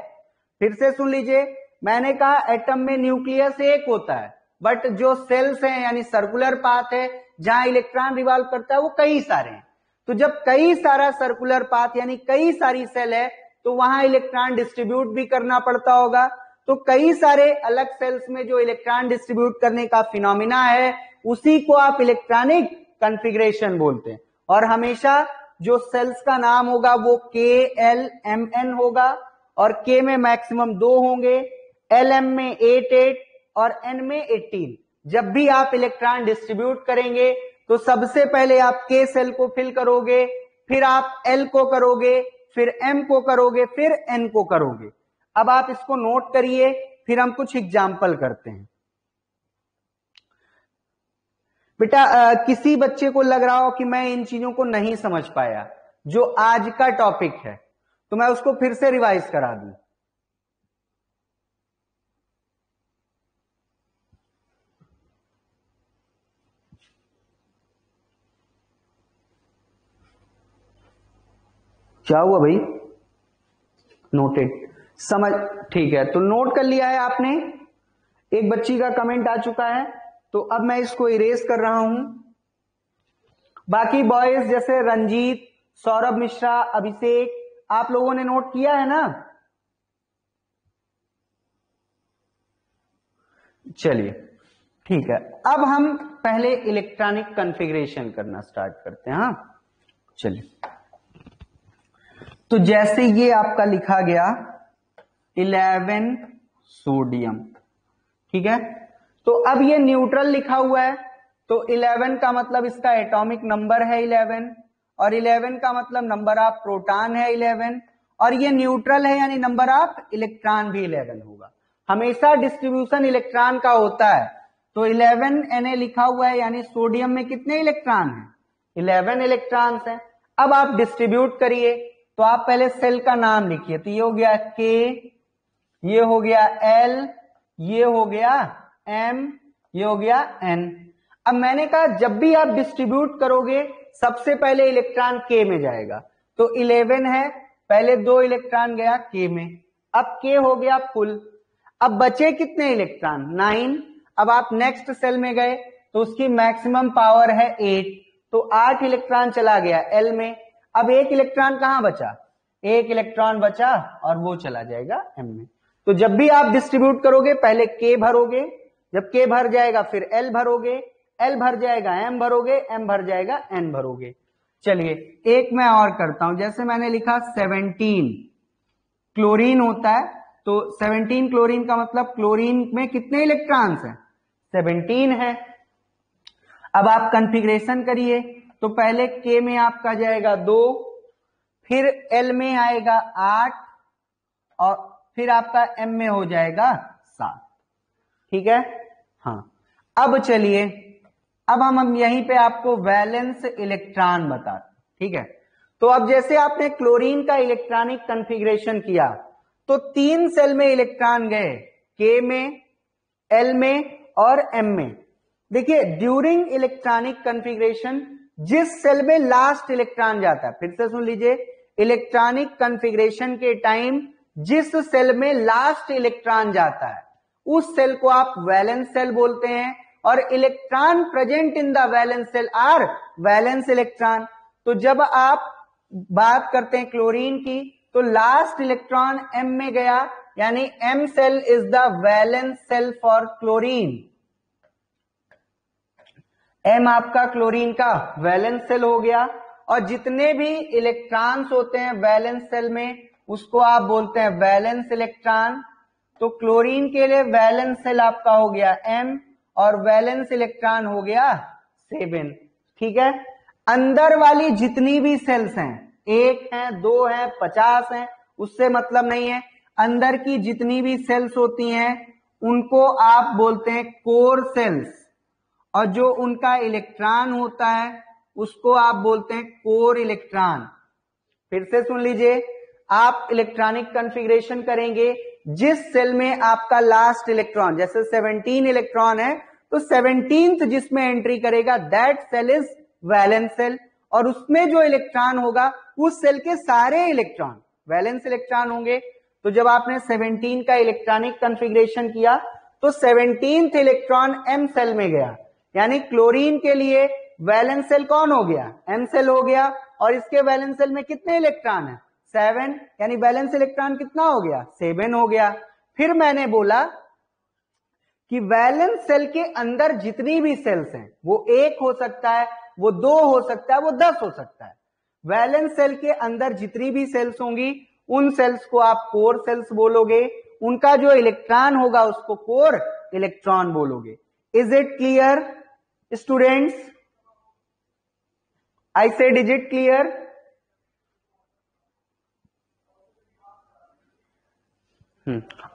फिर से सुन लीजिए, मैंने कहा एटम में न्यूक्लियस एक होता है, बट जो सेल्स हैं यानी सर्कुलर पाथ है जहां इलेक्ट्रॉन रिवॉल्व करता है वो कई सारे हैं। तो जब कई सारा सर्कुलर पाथ यानी कई सारी सेल है तो वहां इलेक्ट्रॉन डिस्ट्रीब्यूट भी करना पड़ता होगा। तो कई सारे अलग सेल्स में जो इलेक्ट्रॉन डिस्ट्रीब्यूट करने का फिनोमिना है उसी को आप इलेक्ट्रॉनिक कॉन्फ़िगरेशन बोलते हैं। और हमेशा जो सेल्स का नाम होगा वो के एल एम एन होगा, और के में मैक्सिमम 2 होंगे, एल एम में 8 और एन में 18। जब भी आप इलेक्ट्रॉन डिस्ट्रीब्यूट करेंगे तो सबसे पहले आप के सेल को फिल करोगे, फिर आप एल को करोगे, फिर एम को करोगे, फिर एन को करोगे। अब आप इसको नोट करिए, फिर हम कुछ एग्जाम्पल करते हैं। बेटा किसी बच्चे को लग रहा हो कि मैं इन चीजों को नहीं समझ पाया जो आज का टॉपिक है, तो मैं उसको फिर से रिवाइज करा दूं। क्या हुआ भाई? नोटेड, समझ, ठीक है, तो नोट कर लिया है आपने। एक बच्ची का कमेंट आ चुका है, तो अब मैं इसको इरेज कर रहा हूं। बाकी बॉयज जैसे रंजीत, सौरभ मिश्रा, अभिषेक, आप लोगों ने नोट किया है ना? चलिए ठीक है, अब हम पहले इलेक्ट्रॉनिक कॉन्फ़िगरेशन करना स्टार्ट करते हैं। हाँ चलिए, तो जैसे ये आपका लिखा गया 11 सोडियम, ठीक है, तो अब ये न्यूट्रल लिखा हुआ है, तो 11 का मतलब इसका एटॉमिक नंबर है 11, और 11 का मतलब नंबर ऑफ प्रोटॉन है 11, और ये न्यूट्रल है यानी नंबर ऑफ इलेक्ट्रॉन भी 11 होगा। हमेशा डिस्ट्रीब्यूशन इलेक्ट्रॉन का होता है, तो 11 Na लिखा हुआ है यानी सोडियम में कितने इलेक्ट्रॉन हैं? 11 इलेक्ट्रॉन्स हैं। अब आप डिस्ट्रीब्यूट करिए, तो आप पहले सेल का नाम लिखिए, तो ये हो गया के, ये हो गया एल, ये हो गया एम, ये हो गया एन। अब मैंने कहा जब भी आप डिस्ट्रीब्यूट करोगे सबसे पहले इलेक्ट्रॉन के में जाएगा, तो 11 है, पहले 2 इलेक्ट्रॉन गया के में, अब के हो गया फुल। अब बचे कितने इलेक्ट्रॉन? 9। अब आप नेक्स्ट सेल में गए तो उसकी मैक्सिमम पावर है 8, तो 8 इलेक्ट्रॉन चला गया एल में। अब 1 इलेक्ट्रॉन कहां बचा? 1 इलेक्ट्रॉन बचा और वो चला जाएगा एम में। तो जब भी आप डिस्ट्रीब्यूट करोगे पहले के भरोगे, जब के भर जाएगा फिर एल भरोगे, एल भर जाएगा एम भरोगे, एम भर जाएगा एन भरोगे। चलिए एक मैं और करता हूं, जैसे मैंने लिखा 17 क्लोरीन होता है, तो 17 क्लोरीन का मतलब क्लोरीन में कितने इलेक्ट्रॉन्स हैं? 17 है। अब आप कॉन्फ़िगरेशन करिए, तो पहले K में आपका जाएगा 2, फिर L में आएगा 8 और फिर आपका M में हो जाएगा 7। ठीक है। हाँ, अब चलिए, अब हम यहीं पे आपको वैलेंस इलेक्ट्रॉन बताते हैं। ठीक है, तो अब जैसे आपने क्लोरीन का इलेक्ट्रॉनिक कॉन्फ़िगरेशन किया तो 3 सेल में इलेक्ट्रॉन गए, K में, L में और M में। देखिए ड्यूरिंग इलेक्ट्रॉनिक कॉन्फ़िगरेशन जिस सेल में लास्ट इलेक्ट्रॉन जाता है, फिर से सुन लीजिए, इलेक्ट्रॉनिक कॉन्फ़िगरेशन के टाइम जिस सेल में लास्ट इलेक्ट्रॉन जाता है उस सेल को आप वैलेंस सेल बोलते हैं, और electron present in the valence shell are valence electron. तो जब आप बात करते हैं क्लोरीन की, तो लास्ट इलेक्ट्रॉन M में गया, यानी M shell is the valence shell for chlorine. M आपका क्लोरीन का वैलेंस सेल हो गया, और जितने भी इलेक्ट्रॉन्स होते हैं वैलेंस सेल में उसको आप बोलते हैं वैलेंस इलेक्ट्रॉन। तो क्लोरीन के लिए वैलेंस सेल आपका हो गया M और वैलेंस इलेक्ट्रॉन हो गया 7। ठीक है, अंदर वाली जितनी भी सेल्स हैं, 1 है, 2 है, 50 है, उससे मतलब नहीं है। अंदर की जितनी भी सेल्स होती हैं उनको आप बोलते हैं कोर सेल्स, और जो उनका इलेक्ट्रॉन होता है उसको आप बोलते हैं कोर इलेक्ट्रॉन। फिर से सुन लीजिए, आप इलेक्ट्रॉनिक कॉन्फ़िगरेशन करेंगे, जिस सेल में आपका लास्ट इलेक्ट्रॉन, जैसे 17 इलेक्ट्रॉन है तो 17th जिसमें एंट्री करेगा that shell is valence shell, और उसमें जो इलेक्ट्रॉन होगा उस सेल के सारे इलेक्ट्रॉन वैलेंस इलेक्ट्रॉन होंगे। तो जब आपने 17 का इलेक्ट्रॉनिक कॉन्फ़िगरेशन किया तो 17th इलेक्ट्रॉन M सेल में गया, यानी क्लोरीन के लिए वैलेंस सेल कौन हो गया? M सेल हो गया, और इसके वैलेंस सेल में कितने इलेक्ट्रॉन है? 7, यानी वैलेंस इलेक्ट्रॉन कितना हो गया? 7 हो गया। फिर मैंने बोला कि वैलेंस सेल के अंदर जितनी भी सेल्स हैं वो 1 हो सकता है, वो 2 हो सकता है, वो 10 हो सकता है। वैलेंस सेल के अंदर जितनी भी सेल्स होंगी उन सेल्स को आप कोर सेल्स बोलोगे, उनका जो इलेक्ट्रॉन होगा उसको कोर इलेक्ट्रॉन बोलोगे। Is it clear students? I said is it clear?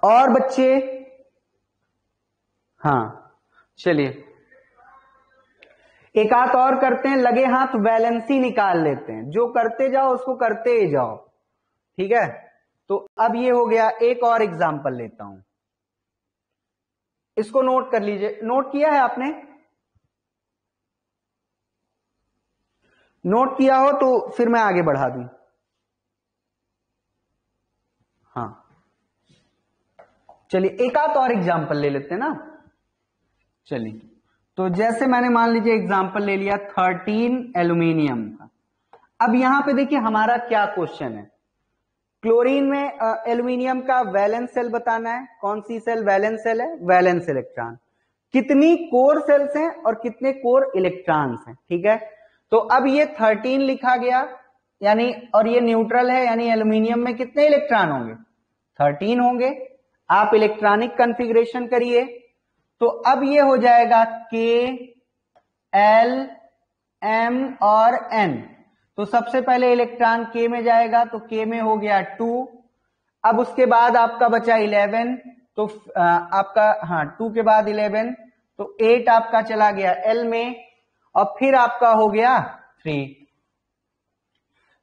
और बच्चे? हाँ, चलिए एक हाथ और करते हैं, लगे हाथ वैलेंसी निकाल लेते हैं, जो करते जाओ उसको करते ही जाओ। ठीक है, तो अब ये हो गया। एक और एग्जांपल लेता हूं, इसको नोट कर लीजिए। नोट किया है आपने? नोट किया हो तो फिर मैं आगे बढ़ा दूं। हाँ, चलिए एक आध और एग्जांपल ले लेते हैं ना। चलिए, तो जैसे मैंने मान लीजिए एग्जांपल ले लिया 13 एल्यूमिनियम का। अब यहां पे देखिए हमारा क्या क्वेश्चन है, क्लोरीन में एल्यूमिनियम का वैलेंस सेल बताना है। कौन सी सेल वैलेंस सेल है? Valence electron. कितनी कोर सेल्स हैं और कितने कोर इलेक्ट्रॉन्स हैं? ठीक है, तो अब ये 13 लिखा गया, यानी, और ये न्यूट्रल है, यानी एल्यूमिनियम में कितने इलेक्ट्रॉन होंगे? 13 होंगे। आप इलेक्ट्रॉनिक कॉन्फ़िगरेशन करिए, तो अब ये हो जाएगा K, L, M और N। तो सबसे पहले इलेक्ट्रॉन K में जाएगा, तो K में हो गया 2। अब उसके बाद आपका बचा 11, तो आपका, हाँ, 2 के बाद 11, तो 8 आपका चला गया L में, और फिर आपका हो गया 3।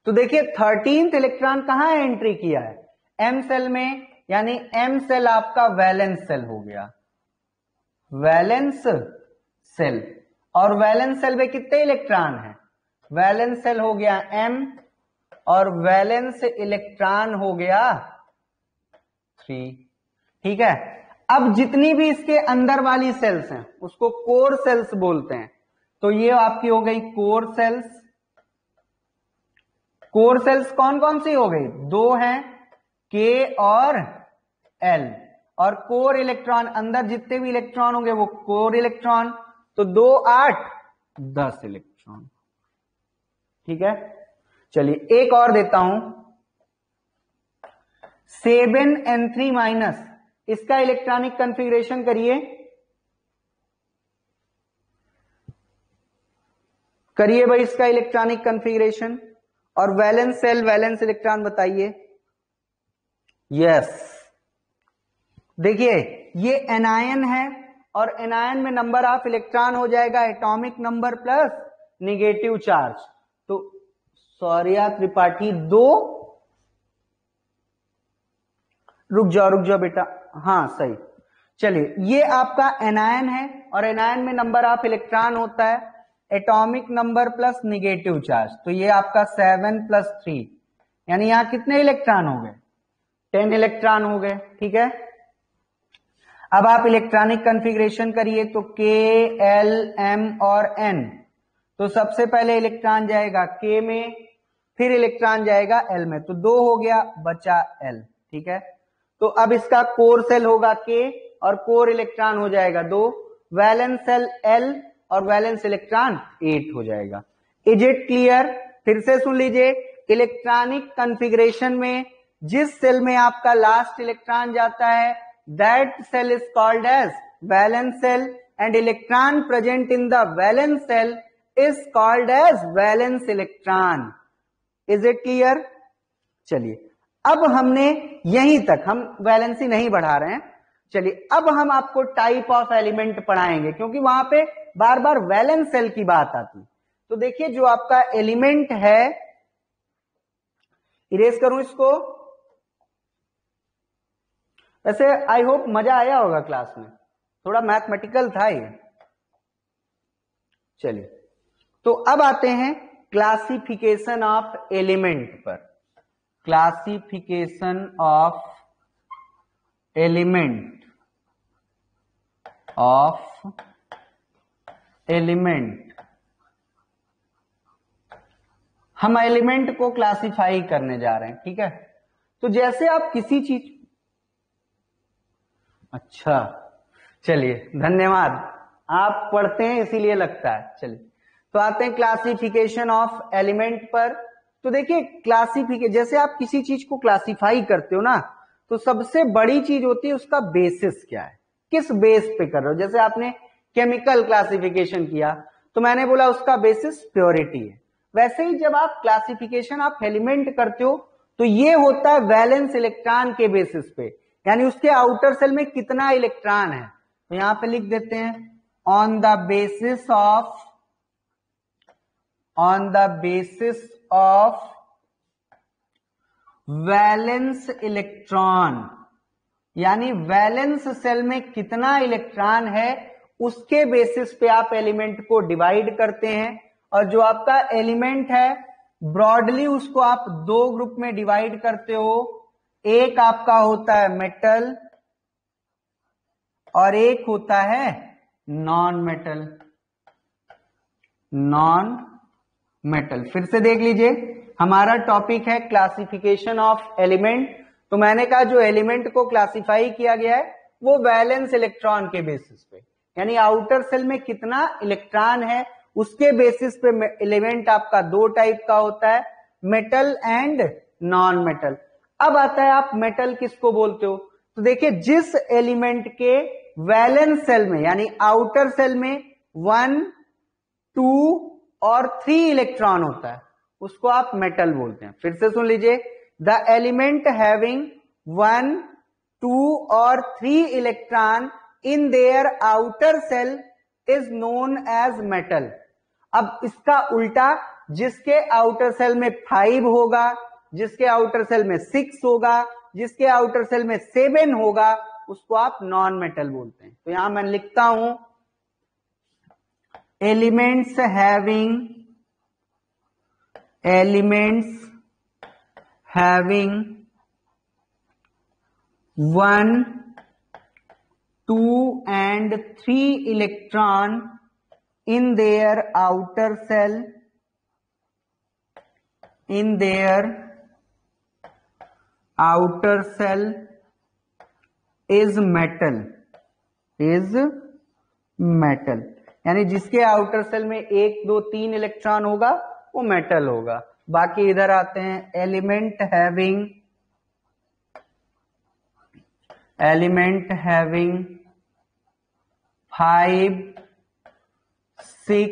तो देखिए 13th इलेक्ट्रॉन कहां एंट्री किया है? M सेल में, यानी M सेल आपका वैलेंस सेल हो गया, वैलेंस सेल। और वैलेंस सेल में कितने इलेक्ट्रॉन हैं? वैलेंस सेल हो गया M, और वैलेंस इलेक्ट्रॉन हो गया 3। ठीक है, अब जितनी भी इसके अंदर वाली सेल्स हैं उसको कोर सेल्स बोलते हैं। तो ये आपकी हो गई कोर सेल्स। कोर सेल्स कौन कौन सी हो गई? 2 हैं, K और L। और कोर इलेक्ट्रॉन, अंदर जितने भी इलेक्ट्रॉन होंगे वो कोर इलेक्ट्रॉन। तो 2 8 10 इलेक्ट्रॉन। ठीक है, चलिए एक और देता हूं, 7N3 माइनस, इसका इलेक्ट्रॉनिक कॉन्फ़िगरेशन करिए। करिए भाई इसका इलेक्ट्रॉनिक कॉन्फ़िगरेशन और वैलेंस सेल वैलेंस इलेक्ट्रॉन बताइए। यस, देखिए ये एनायन है और एनायन में नंबर ऑफ इलेक्ट्रॉन हो जाएगा atomic number plus negative charge. तो सौर्या त्रिपाठी 2, रुक जाओ बेटा, हाँ सही। चलिए ये आपका एनायन है और एनायन में नंबर ऑफ इलेक्ट्रॉन होता है atomic number plus negative charge. तो ये आपका 7 + 3, यानी यहां कितने इलेक्ट्रॉन हो गए? 10 इलेक्ट्रॉन हो गए। ठीक है, अब आप इलेक्ट्रॉनिक कॉन्फ़िगरेशन करिए तो K, L, M और N। तो सबसे पहले इलेक्ट्रॉन जाएगा K में, फिर इलेक्ट्रॉन जाएगा L में, तो 2 हो गया, बचा L। ठीक है, तो अब इसका कोर सेल होगा K और कोर इलेक्ट्रॉन हो जाएगा 2, वैलेंस सेल L और वैलेंस इलेक्ट्रॉन 8 हो जाएगा। Is it clear? फिर से सुन लीजिए, इलेक्ट्रॉनिक कॉन्फ़िगरेशन में जिस सेल में आपका लास्ट इलेक्ट्रॉन जाता है that cell is called as valence cell and electron present in the valence cell is called as valence electron. Is it clear? चलिए अब हमने यहीं तक, हम वैलेंसी नहीं बढ़ा रहे हैं। चलिए अब हम आपको टाइप ऑफ एलिमेंट पढ़ाएंगे क्योंकि वहां पे बार बार वैलेंस सेल की बात आती। तो देखिए जो आपका एलिमेंट है, इरेज करूं इसको। वैसे आई होप मजा आया होगा क्लास में, थोड़ा मैथमेटिकल था ये। चलिए तो अब आते हैं क्लासिफिकेशन ऑफ एलिमेंट पर। क्लासिफिकेशन ऑफ एलिमेंट हम एलिमेंट को क्लासिफाई करने जा रहे हैं। ठीक है, तो जैसे आप किसी चीज, अच्छा चलिए धन्यवाद, आप पढ़ते हैं इसीलिए लगता है। चलिए तो आते हैं क्लासिफिकेशन ऑफ एलिमेंट पर। तो देखिए क्लासिफिकेशन, जैसे आप किसी चीज को क्लासिफाई करते हो ना, तो सबसे बड़ी चीज होती है उसका बेसिस क्या है, किस बेस पे कर रहे हो। जैसे आपने केमिकल क्लासिफिकेशन किया तो मैंने बोला उसका बेसिस प्योरिटी है। वैसे ही जब आप क्लासिफिकेशन ऑफ एलिमेंट करते हो तो ये होता है वैलेंस इलेक्ट्रॉन के बेसिस पे, यानी उसके आउटर सेल में कितना इलेक्ट्रॉन है। तो यहां पे लिख देते हैं on the basis of valence electron, यानी वैलेंस सेल में कितना इलेक्ट्रॉन है उसके बेसिस पे आप एलिमेंट को डिवाइड करते हैं। और जो आपका एलिमेंट है ब्रॉडली उसको आप 2 ग्रुप में डिवाइड करते हो। एक आपका होता है मेटल और एक होता है नॉन मेटल। फिर से देख लीजिए, हमारा टॉपिक है क्लासिफिकेशन ऑफ एलिमेंट। तो मैंने कहा जो एलिमेंट को क्लासिफाई किया गया है वो वैलेंस इलेक्ट्रॉन के बेसिस पे, यानी आउटर सेल में कितना इलेक्ट्रॉन है उसके बेसिस पे एलिमेंट आपका 2 टाइप का होता है, मेटल एंड नॉन मेटल। अब आता है आप मेटल किसको बोलते हो। तो देखिए जिस एलिमेंट के वैलेंस सेल में यानी आउटर सेल में 1, 2 और 3 इलेक्ट्रॉन होता है उसको आप मेटल बोलते हैं। फिर से सुन लीजिए, द एलिमेंट हैविंग 1, 2 और 3 electron in their outer shell is known as metal. अब इसका उल्टा, जिसके आउटर सेल में 5 होगा, जिसके आउटर सेल में 6 होगा, जिसके आउटर सेल में 7 होगा, उसको आप नॉन मेटल बोलते हैं। तो यहां मैं लिखता हूं elements having 1, 2 and 3 electron in their outer cell is metal, यानी जिसके आउटर सेल में 1, 2, 3 इलेक्ट्रॉन होगा वो मेटल होगा। बाकी इधर आते हैं element having 5, 6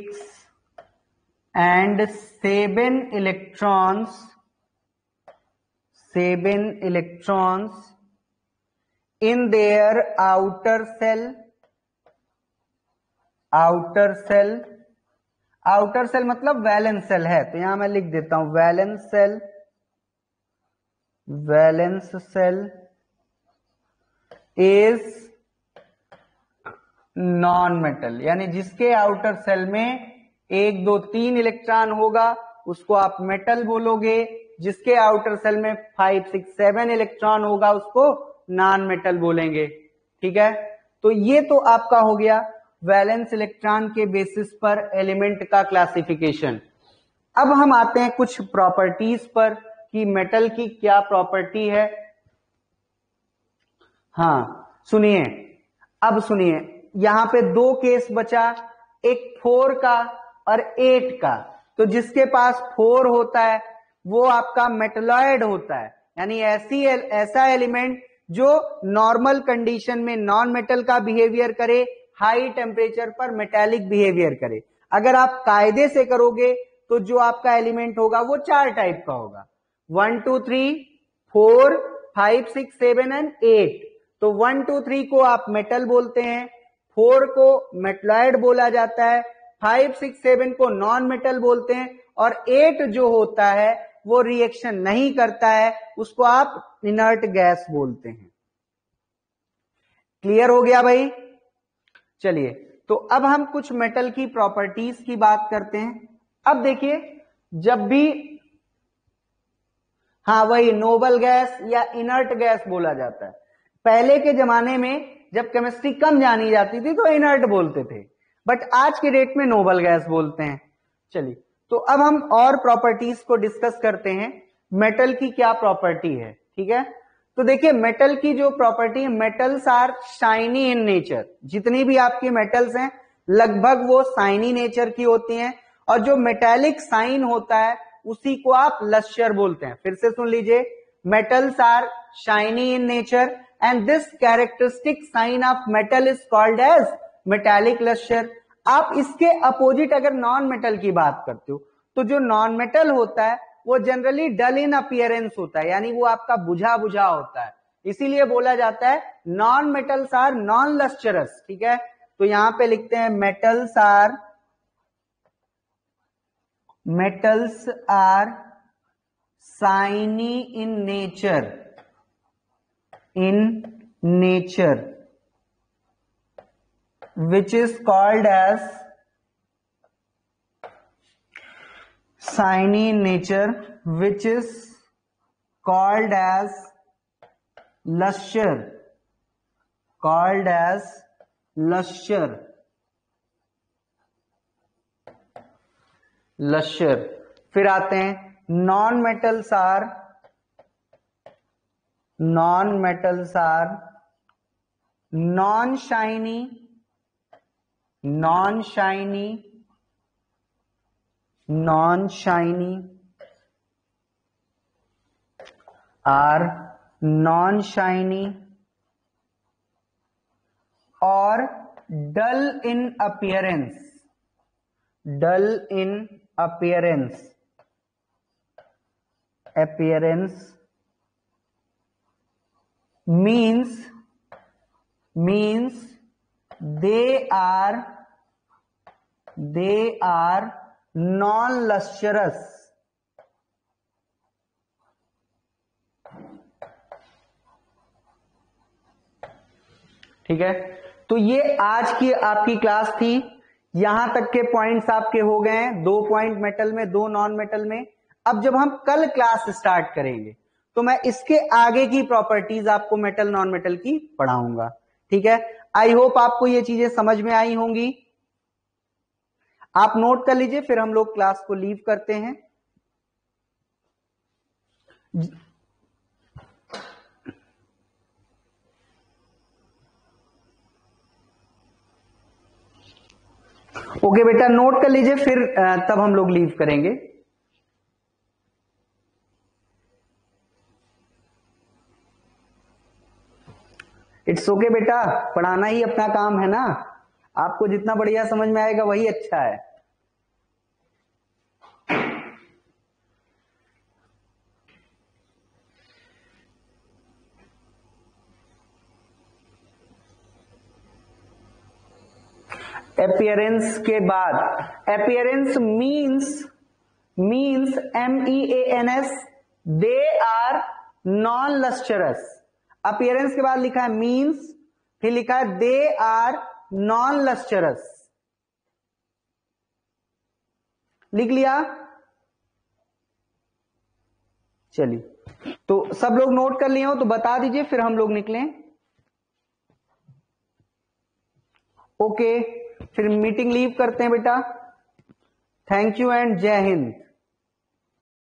and 7 electrons in their outer cell मतलब वैलेंस सेल है, तो यहां मैं लिख देता हूं valence shell is non metal, यानी जिसके आउटर सेल में 1 2 3 इलेक्ट्रॉन होगा उसको आप मेटल बोलोगे, जिसके आउटर सेल में 5 6 7 इलेक्ट्रॉन होगा उसको नॉन मेटल बोलेंगे। ठीक है, तो ये तो आपका हो गया वैलेंस इलेक्ट्रॉन के बेसिस पर एलिमेंट का क्लासिफिकेशन। अब हम आते हैं कुछ प्रॉपर्टीज पर कि मेटल की क्या प्रॉपर्टी है। हाँ सुनिए, अब सुनिए, यहां पे 2 केस बचा, एक 4 का और 8 का। तो जिसके पास 4 होता है वो आपका मेटलॉइड होता है, यानी ऐसा एलिमेंट जो नॉर्मल कंडीशन में नॉन मेटल का बिहेवियर करे, हाई टेम्परेचर पर मेटालिक बिहेवियर करे। अगर आप कायदे से करोगे तो जो आपका एलिमेंट होगा वो 4 टाइप का होगा, 1 2 3 4 5 6 7 एंड 8। तो 1 2 3 को आप मेटल बोलते हैं, 4 को मेटलॉइड बोला जाता है, 5 6 7 को नॉन मेटल बोलते हैं, और 8 जो होता है वो रिएक्शन नहीं करता है, उसको आप इनर्ट गैस बोलते हैं। क्लियर हो गया भाई? चलिए, तो अब हम कुछ मेटल की प्रॉपर्टीज की बात करते हैं। अब देखिए, जब भी हाँ वही नोबल गैस या इनर्ट गैस बोला जाता है। पहले के जमाने में जब केमिस्ट्री कम जानी जाती थी तो इनर्ट बोलते थे, बट आज के डेट में नोबल गैस बोलते हैं। चलिए, तो अब हम और प्रॉपर्टीज को डिस्कस करते हैं, मेटल की क्या प्रॉपर्टी है। ठीक है, तो देखिए मेटल की जो प्रॉपर्टी है, metals are shiny in nature. जितनी भी आपकी मेटल्स हैं लगभग वो शाइनी नेचर की होती हैं, और जो मेटालिक साइन होता है उसी को आप लस्टर बोलते हैं। फिर से सुन लीजिए, metals are shiny in nature and this characteristic sign of metal is called as metallic lustre. आप इसके अपोजिट अगर नॉन मेटल की बात करते हो तो जो नॉन मेटल होता है वो जनरली डल इन अपीयरेंस होता है, यानी वो आपका बुझा बुझा होता है, इसीलिए बोला जाता है non metals are non lustrous. ठीक है, तो यहां पे लिखते हैं metals are shiny in nature which is called as shiny in nature, which is called as luster, फिर आते हैं non metals are non shiny और dull in appearance means they are non-lustrous। ठीक है, तो ये आज की आपकी क्लास थी। यहां तक के पॉइंट्स आपके हो गए हैं, 2 पॉइंट मेटल में, 2 नॉन मेटल में। अब जब हम कल क्लास स्टार्ट करेंगे तो मैं इसके आगे की प्रॉपर्टीज आपको मेटल नॉन मेटल की पढ़ाऊंगा। ठीक है, आई होप आपको ये चीजें समझ में आई होंगी। आप नोट कर लीजिए, फिर हम लोग क्लास को लीव करते हैं। ओके बेटा, नोट कर लीजिए, फिर तब हम लोग लीव करेंगे। इट्स ओके बेटा, पढ़ाना ही अपना काम है ना, आपको जितना बढ़िया समझ में आएगा वही अच्छा है। अपीयरेंस के बाद, appearance means MEANS, they are non lustrous. Appearance के बाद लिखा है मीन्स, फिर लिखा है दे आर नॉन लस्टरस। लिख लिया? चलिए, तो सब लोग नोट कर लिए हो तो बता दीजिए, फिर हम लोग निकलें। ओके, फिर मीटिंग लीव करते हैं बेटा। थैंक यू एंड जय हिंद।